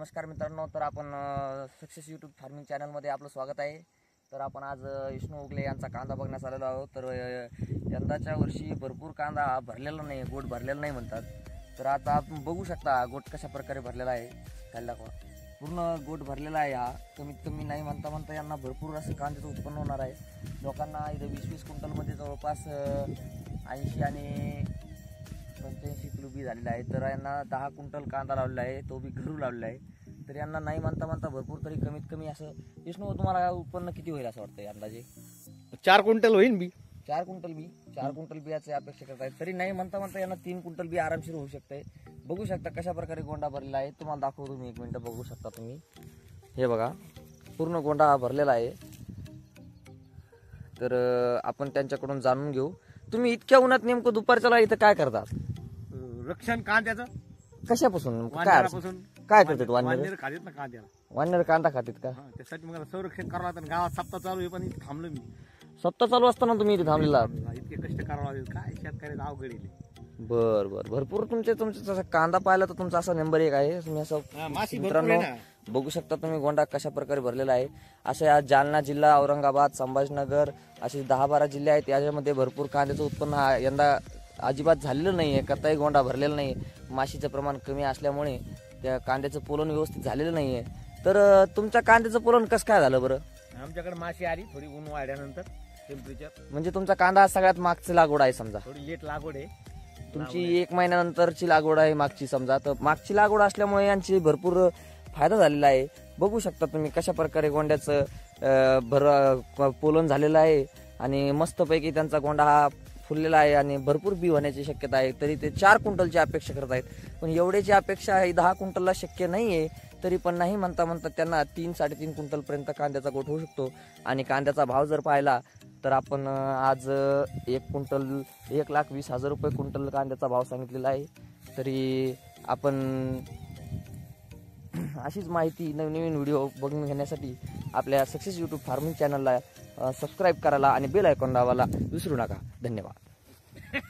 नमस्कार मित्रांनो, तर आपण सक्सेस यूट्यूब फार्मिंग चॅनलमध्ये आपलं स्वागत आहे। तर आपण आज विष्णू उगले यांचा कांदा बघण्यास आलेलो आहोत। तर यंदाच्या वर्षी भरपूर कांदा भरलेला नाही, गोट भरलेला नाही म्हणतात। तर आता आपण बघू शकता गोट कशा प्रकारे भरलेला आहे। त्याला पूर्ण गोट भरलेला आहे। हा कमीत कमी नाही म्हणता यांना भरपूर असं कांद्याचं उत्पन्न होणार आहे। लोकांना इथं 20-20 क्विंटलमध्ये जवळपास 80 आणि 85 किलो बी झालेला आहे। तर यांना 10 क्विंटल कांदा लावलेला आहे, तो बी घरू लावलेला आहे। तर यांना नाही म्हणता भरपूर तरी कमीत कमी असं विष्णू तुम्हाला उत्पन्न किती होईल असं वाटतं अंदाजे? 4 क्विंटल होईल बी। 4 क्विंटल बियाची अपेक्षा करतायत। तरी नाही म्हणता यांना 3 क्विंटल बी आरामशीर होऊ शकते। बघू शकता कशा प्रकारे गोंडा भरलेला आहे। तुम्हाला दाखवतो मी, 1 मिनिट बघू शकता तुम्ही। हे बघा पूर्ण गोंडा भरलेला आहे। तर आपण त्यांच्याकडून जाणून घेऊ, तुम्ही इतक्या उन्हात नेमकं दुपारच्याला इथं काय करतात? रक्षण कांद्याचं कशापासून वानरापासून काय करतात? वानर खातात ना कांद्याला, वानर कांदा खातात का? त्यासाठी मला संरक्षण करावं लागतं। गावात सप्ताह चालू आहे पण इथे थांबलो मी। सप्ताह चालू असताना तुम्ही इथे थांबलेला? इतके कष्ट करावं लागेल, काय शेतकऱ्याचं अवघड आहे। बर भरपूर तुमचे कांदा पाहिला तर तुमचा असा नंबर 1 आहे। तुम्ही असं मित्रांनो बघू शकता तुम्ही गोंडा कशा प्रकारे भरलेला आहे। असे आज जालना जिल्हा, औरंगाबाद, संभाजीनगर असे 10-12 जिल्हे आहेत। याच्यामध्ये भरपूर कांद्याचं उत्पन्न यंदा अजिबात झालेलं नाही आहे। कताही गोंडा भरलेला नाही, माशीचं प्रमाण कमी असल्यामुळे त्या कांद्याचं पोलन व्यवस्थित झालेलं नाही आहे। तर तुमच्या कांद्याचं पोलन कसं काय झालं बरं? आमच्याकडे माशी आली थोडी ऊन वाढल्यानंतर, टेम्परेचर। म्हणजे तुमचा कांदा सगळ्यात मागची लागवड आहे समजा? थोडी लेट लागवड आहे तुमची 1 महिन्यानंतरची लागवड आहे मागची समजा। तर मागची लागवड असल्यामुळे यांची भरपूर फायदा झालेला आहे। बघू शकता तुम्ही कशा प्रकारे गोंड्याचं पोलन झालेलं आहे आणि मस्तपैकी त्यांचा गोंडा हा फुललेला आहे आणि भरपूर बी होण्याची शक्यता आहे। तरी ते 4 क्विंटलची अपेक्षा करत आहेत, पण एवढ्याची अपेक्षा आहे 10 क्विंटलला शक्य नाही आहे। तरी पण नाही म्हणता त्यांना 3-3.5 क्विंटल पर्यंत कांद्याचा गोठ होऊ शकतो। आणि कांद्याचा भाव जर पाहिला तर आपण आज 1 क्विंटल 1,20,000 रुपये क्विंटल कांद्याचा भाव सांगितलेला आहे। तरी आपण अशीच माहिती नवीन व्हिडिओ बघून घेण्यासाठी आपल्या सक्सेस यूट्यूब फार्मिंग चॅनलला सबस्क्राईब करायला आणि बेल आयकॉन दाबायला विसरू नका। धन्यवाद।